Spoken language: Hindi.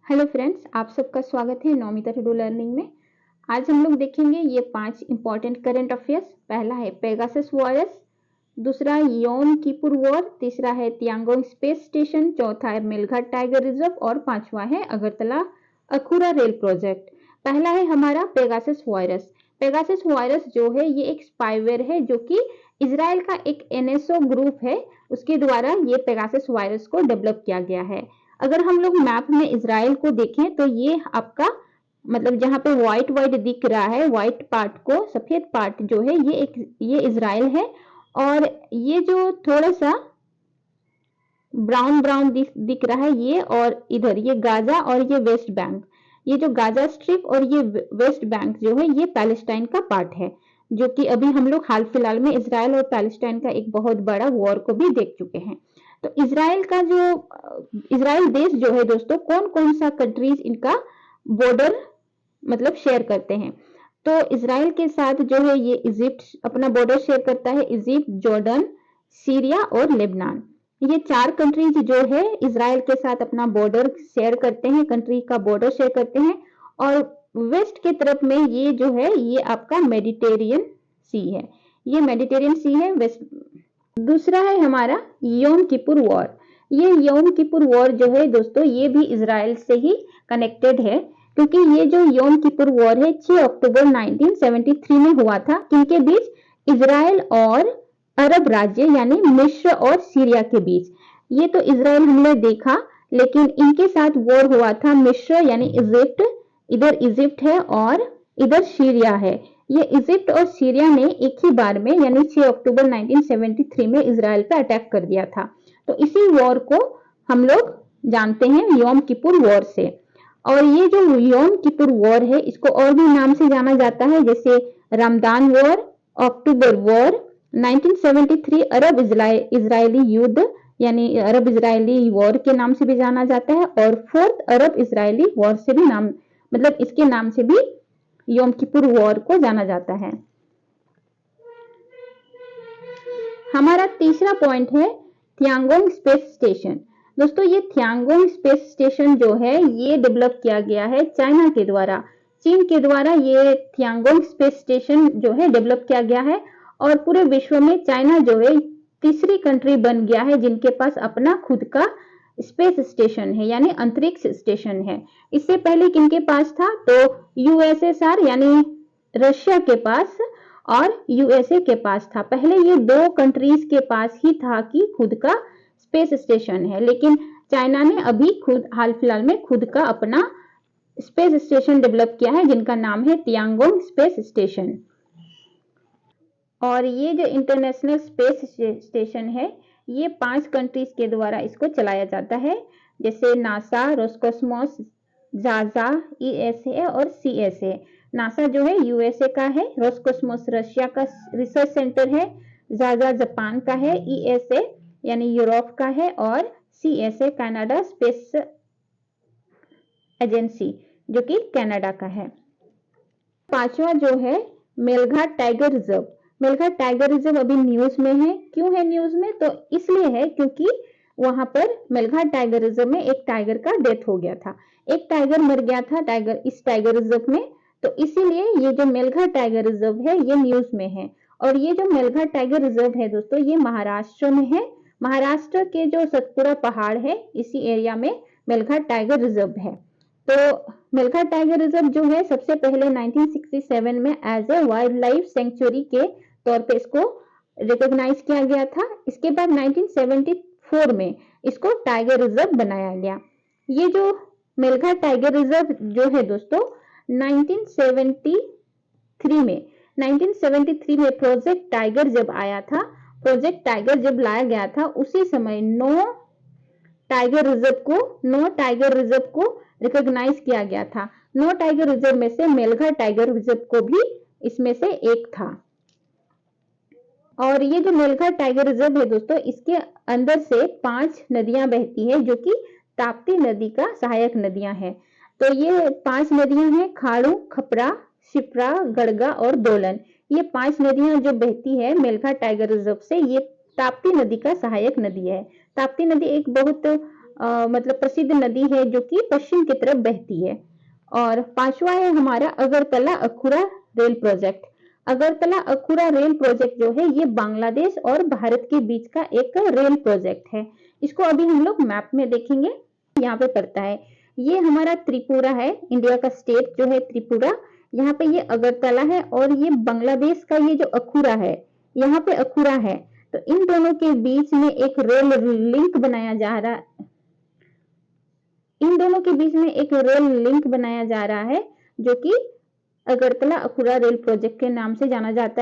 हेलो फ्रेंड्स, आप सबका स्वागत है नौमिता टुडू लर्निंग में। आज हम लोग देखेंगे ये 5 इंपॉर्टेंट करंट अफेयर्स। पहला है पेगासस वायरस, दूसरा योम किपुर वॉर, तीसरा है तियांगोंग स्पेस स्टेशन, चौथा है मेलघाट टाइगर रिजर्व और पांचवा है अगरतला अखुरा रेल प्रोजेक्ट। पहला है हमारा पेगासस वायरस। पेगासस वायरस जो है ये एक स्पाईवेयर है जो कि इजराइल का एक एनएसओ ग्रुप है, उसके द्वारा ये पेगासस वायरस को डेवलप किया गया है। अगर हम लोग मैप में इजराइल को देखें तो ये आपका मतलब जहां पे व्हाइट व्हाइट दिख रहा है, व्हाइट पार्ट को, सफेद पार्ट जो है ये इजराइल है, और ये जो थोड़ा सा ब्राउन ब्राउन दिख रहा है ये, और इधर ये गाजा और ये वेस्ट बैंक, ये जो गाजा स्ट्रिप और ये वेस्ट बैंक जो है ये पैलेस्टाइन का पार्ट है, जो कि अभी हम लोग हाल फिलहाल में इजराइल और पैलेस्टाइन का एक बहुत बड़ा वॉर को भी देख चुके हैं। तो इजराइल देश जो है दोस्तों, कौन कौन सा कंट्रीज इनका बॉर्डर मतलब शेयर करते हैं। तो इजराइल के साथ जो है ये इजिप्ट अपना बॉर्डर शेयर करता है, इजिप्ट, जॉर्डन, सीरिया और लेबनान। ये 4 कंट्रीज जो है इजराइल के साथ अपना बॉर्डर शेयर करते हैं, कंट्री का बॉर्डर शेयर करते हैं। और वेस्ट के तरफ में ये जो है ये आपका मेडिटेरियन सी है, ये मेडिटेरियन सी है वेस्ट। दूसरा है हमारा योम किपुर वॉर। ये योम किपुर वॉर जो है दोस्तों ये भी इजराइल से ही कनेक्टेड है, क्योंकि ये जो योम किपुर वॉर है 6 अक्टूबर 1973 में हुआ था। किनके बीच? इजराइल और अरब राज्य यानी मिस्र और सीरिया के बीच। ये तो इजराइल हमने देखा, लेकिन इनके साथ वॉर हुआ था मिस्र यानी इजिप्ट, इधर इजिप्ट है और इधर सीरिया है। ये इजिप्ट और सीरिया ने एक ही बार में यानी 6 अक्टूबर 1973 में इजराइल पे अटैक कर दिया था। तो इसी वॉर को हम लोग जानते हैं योम किपुर वॉर से। और ये जो योम किपुर वॉर है इसको और भी नाम से जाना जाता है, जैसे रमदान वॉर, अक्टूबर वॉर, 1973 अरब इजरायली युद्ध यानी अरब इजरायली वॉर के नाम से भी जाना जाता है, और 4th अरब इजरायली वॉर से भी नाम मतलब इसके नाम से भी योम किपुर वॉर को जाना जाता है। हमारा तीसरा पॉइंट है तियांगोंग स्पेस स्टेशन। दोस्तों ये तियांगोंग स्पेस स्टेशन जो है ये डेवलप किया गया है चाइना के द्वारा, चीन के द्वारा ये तियांगोंग स्पेस स्टेशन जो है डेवलप किया गया है। और पूरे विश्व में चाइना जो है तीसरी कंट्री बन गया है जिनके पास अपना खुद का स्पेस स्टेशन है यानी अंतरिक्ष स्टेशन है। इससे पहले किनके पास था? तो यूएसएसआर यानी रशिया के पास और यूएसए के पास था। पहले ये 2 कंट्रीज के पास ही था कि खुद का स्पेस स्टेशन है, लेकिन चाइना ने अभी खुद हाल फिलहाल में खुद का अपना स्पेस स्टेशन डेवलप किया है जिनका नाम है तियांगोंग स्पेस स्टेशन। और ये जो इंटरनेशनल स्पेस स्टेशन है ये 5 कंट्रीज के द्वारा इसको चलाया जाता है, जैसे नासा, रोस्कोसमोस, जाजा, ईएसए और सीएसए। नासा जो है यूएसए का है, रोस्कोसमोस रशिया का रिसर्च सेंटर है, जाजा जापान का है, ईएसए यानी यूरोप का है, और सीएसए कनाडा स्पेस एजेंसी जो कि कनाडा का है। पांचवा जो है Melghat tiger reserve. Melghat tiger reserve अभी न्यूज में है। क्यों है न्यूज में? तो इसलिए है क्योंकि वहां पर मेलघाट टाइगर रिजर्व में एक टाइगर का डेथ हो गया था, एक टाइगर मर गया था इस टाइगर रिजर्व में। तो इसीलिए ये जो मेलघाट टाइगर रिजर्व है ये न्यूज में है। और ये जो मेलघाट टाइगर रिजर्व है दोस्तों ये महाराष्ट्र में है। महाराष्ट्र के जो सतपुड़ा पहाड़ है इसी एरिया में मेलघाट टाइगर रिजर्व है। तो मेलघाट टाइगर रिजर्व जो है सबसे पहले 1967 में as a wild life sanctuary के तौर पे इसको रिकॉग्नाइज किया गया था। इसके बाद 1974 में इसको टाइगर रिजर्व बनाया गया। ये जो मेलघाट टाइगर रिजर्व जो है दोस्तों 1973 में प्रोजेक्ट टाइगर जब आया था, प्रोजेक्ट टाइगर जब लाया गया था उसी समय 9 टाइगर रिजर्व को रिकॉग्नाइज किया गया था। 9 टाइगर रिजर्व में से मेलघाट टाइगर रिजर्व को भी इसमें से एक था। और ये जो मेलघाट टाइगर रिजर्व है दोस्तों इसके अंदर से 5 नदियां बहती है जो कि ताप्ती नदी का सहायक नदियां हैं। तो ये 5 नदियां हैं, खाड़ू, खपरा, शिप्रा, गड़गा और दोलन। ये 5 नदियां जो बहती है मेलघाट टाइगर रिजर्व से, ये ताप्ती नदी का सहायक नदी है। ताप्ती नदी एक बहुत मतलब प्रसिद्ध नदी है जो कि पश्चिम की तरफ बहती है। और पांचवा है हमारा Agartala Akhaura rail project. Agartala Akhaura rail project जो है ये बांग्लादेश और भारत के बीच का एक रेल प्रोजेक्ट है। इसको अभी हम लोग मैप में देखेंगे, यहाँ पे पड़ता है। ये हमारा त्रिपुरा है, इंडिया का स्टेट जो है त्रिपुरा, यहाँ पे ये अगरतला है और ये बांग्लादेश का ये जो अखुरा है, यहाँ पे अखुरा है। तो इन दोनों के बीच में एक रेल लिंक बनाया जा रहा है, इन दोनों के बीच में एक रेल लिंक बनाया जा रहा है जो कि अगरतला अखुरा रेल प्रोजेक्ट के नाम से जाना जाता है।